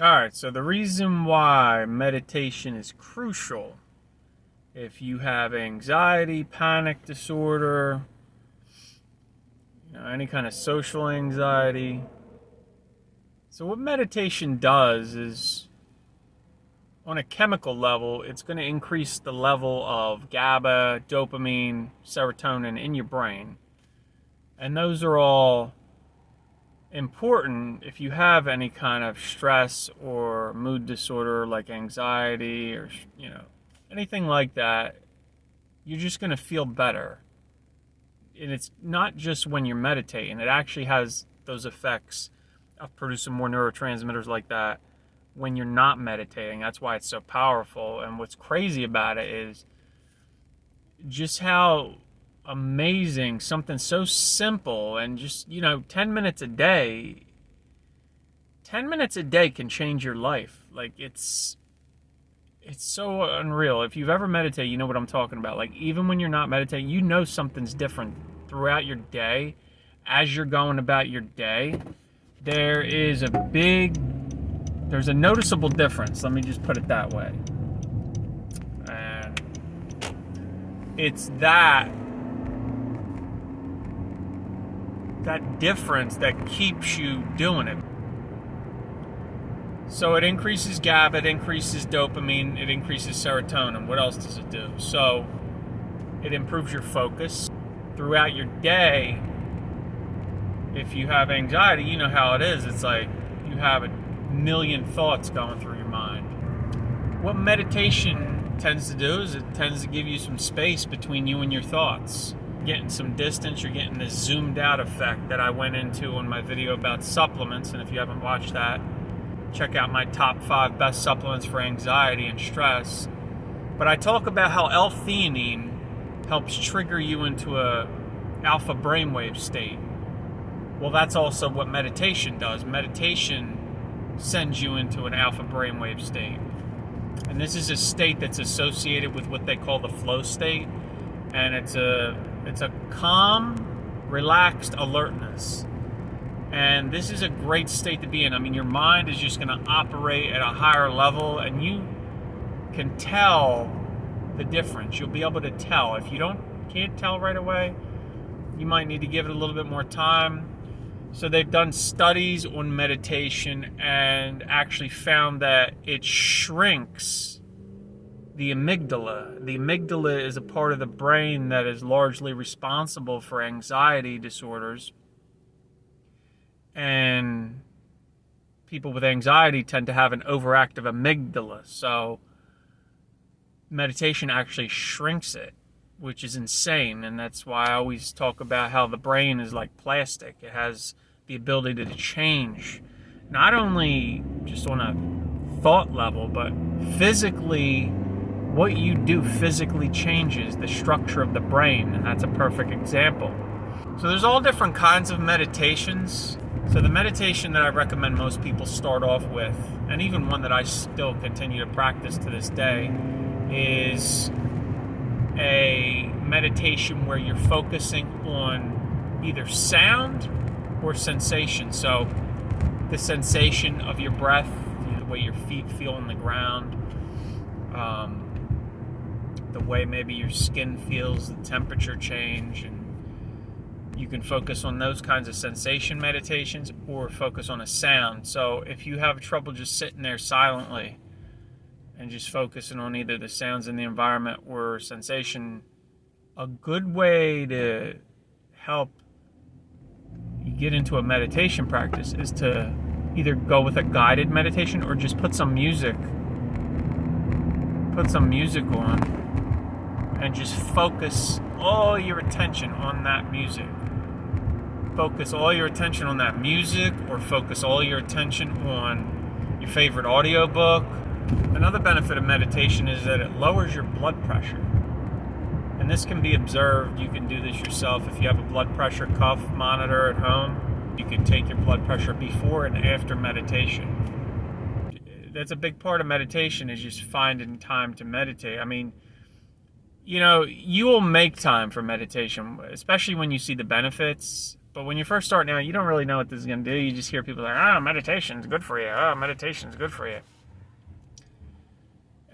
Alright, so the reason why meditation is crucial if you have anxiety, panic disorder, any kind of social anxiety. So, what meditation does is, on a chemical level, it's going to increase the level of GABA, dopamine, serotonin in your brain. And those are all important if you have any kind of stress or mood disorder like anxiety or anything like that. You're just going to feel better. And it's not just when you're meditating. It actually has those effects of producing more neurotransmitters like that when you're not meditating. That's why it's so powerful. And what's crazy about it is just how amazing something so simple and just 10 minutes a day 10 minutes a day can change your life. Like, it's so unreal. If you've ever meditated, you know what I'm talking about. Like, even when you're not meditating, something's different throughout your day. As you're going about your day, there's a noticeable difference. Let me just put it that way. And it's that difference that keeps you doing it. So it increases GABA, it increases dopamine, it increases serotonin. What else does it do? So it improves your focus throughout your day. If you have anxiety, you know how it is. It's like you have a million thoughts going through your mind. What meditation tends to do is it tends to give you some space between you and your thoughts. Getting some distance, you're getting this zoomed out effect that I went into on my video about supplements. And if you haven't watched that, check out my top 5 best supplements for anxiety and stress. But I talk about how L-theanine helps trigger you into a alpha brainwave state. Well, that's also what meditation does. Meditation sends you into an alpha brainwave state. And this is a state that's associated with what they call the flow state. And it's a calm, relaxed alertness. And this is a great state to be in. I mean, your mind is just going to operate at a higher level, and you can tell the difference. You'll be able to tell. If you can't tell right away, you might need to give it a little bit more time. So they've done studies on meditation and actually found that it shrinks the amygdala. The amygdala is a part of the brain that is largely responsible for anxiety disorders. And people with anxiety tend to have an overactive amygdala. So meditation actually shrinks it, which is insane. And that's why I always talk about how the brain is like plastic. It has the ability to change, not only just on a thought level, but physically. What you do physically changes the structure of the brain, and that's a perfect example. So there's all different kinds of meditations. So the meditation that I recommend most people start off with, and even one that I still continue to practice to this day, is a meditation where you're focusing on either sound or sensation. So the sensation of your breath, the way your feet feel on the ground, the way maybe your skin feels, the temperature change, and you can focus on those kinds of sensation meditations or focus on a sound. So if you have trouble just sitting there silently and just focusing on either the sounds in the environment or sensation, a good way to help you get into a meditation practice is to either go with a guided meditation or just put some music on and just focus all your attention on that music. Focus all your attention on that music, or focus all your attention on your favorite audiobook. Another benefit of meditation is that it lowers your blood pressure. And this can be observed. You can do this yourself. If you have a blood pressure cuff monitor at home, you can take your blood pressure before and after meditation. That's a big part of meditation, is just finding time to meditate. I mean, you will make time for meditation, especially when you see the benefits. But when you first start now, you don't really know what this is going to do. You just hear people like, oh, meditation's good for you. Oh, meditation's good for you.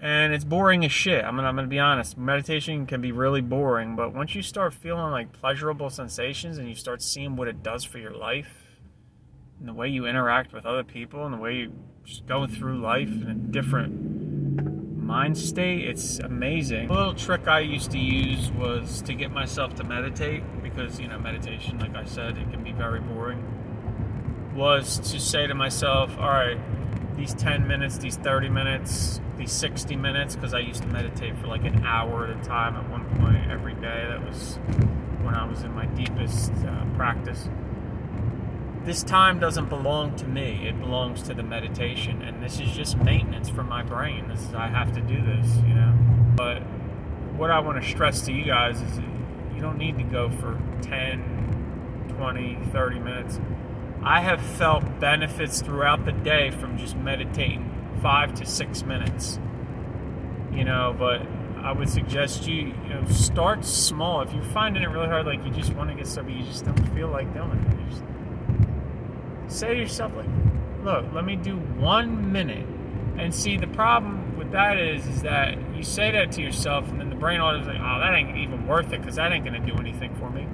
And it's boring as shit. I'm gonna be honest. Meditation can be really boring, but once you start feeling like pleasurable sensations and you start seeing what it does for your life and the way you interact with other people and the way you just go through life in a different mind state, it's amazing. A little trick I used to use was to get myself to meditate, because, you know, meditation, like I said, it can be very boring, was to say to myself, all right, these 10 minutes, these 30 minutes, these 60 minutes, because I used to meditate for like an hour at a time at one point every day. That was when I was in my deepest practice. This time doesn't belong to me. It belongs to the meditation, and this is just maintenance for my brain. I have to do this, you know. But what I want to stress to you guys is you don't need to go for 10, 20, 30 minutes. I have felt benefits throughout the day from just meditating 5 to 6 minutes, you know, but I would suggest you start small. If you're finding it really hard, like you just want to get started, you just don't feel like doing it, you just say to yourself, like, look, let me do 1 minute. And see, the problem with that is that you say that to yourself, and then the brain always like, oh, that ain't even worth it, because that ain't going to do anything for me.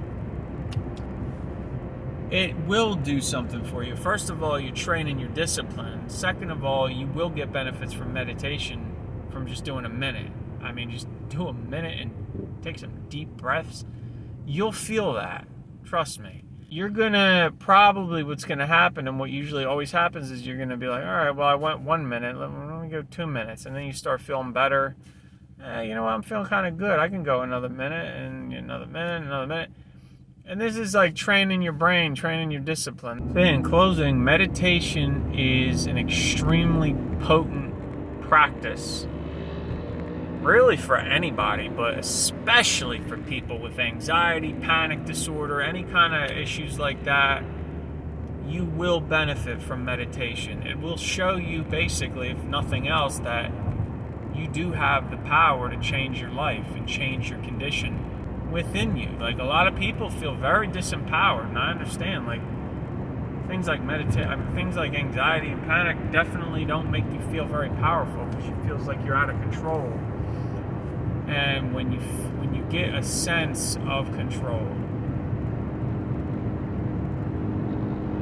It will do something for you. First of all, you're training your discipline. Second of all, you will get benefits from meditation from just doing a minute. I mean, just do a minute and take some deep breaths. You'll feel that. Trust me. You're going to probably, what's going to happen, and what usually always happens, is you're going to be like, all right, well, I went 1 minute. Let me go 2 minutes. And then you start feeling better. You know what? I'm feeling kind of good. I can go another minute and another minute and another minute. And this is like training your brain, training your discipline. So in closing, meditation is an extremely potent practice, really for anybody, but especially for people with anxiety, panic disorder, any kind of issues like that. You will benefit from meditation. It will show you, basically, if nothing else, that you do have the power to change your life and change your condition within you. Like, a lot of people feel very disempowered, and I understand, like, things like things like anxiety and panic definitely don't make you feel very powerful, because it feels like you're out of control. And when you get a sense of control,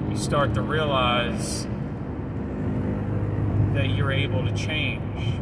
you start to realize that you're able to change.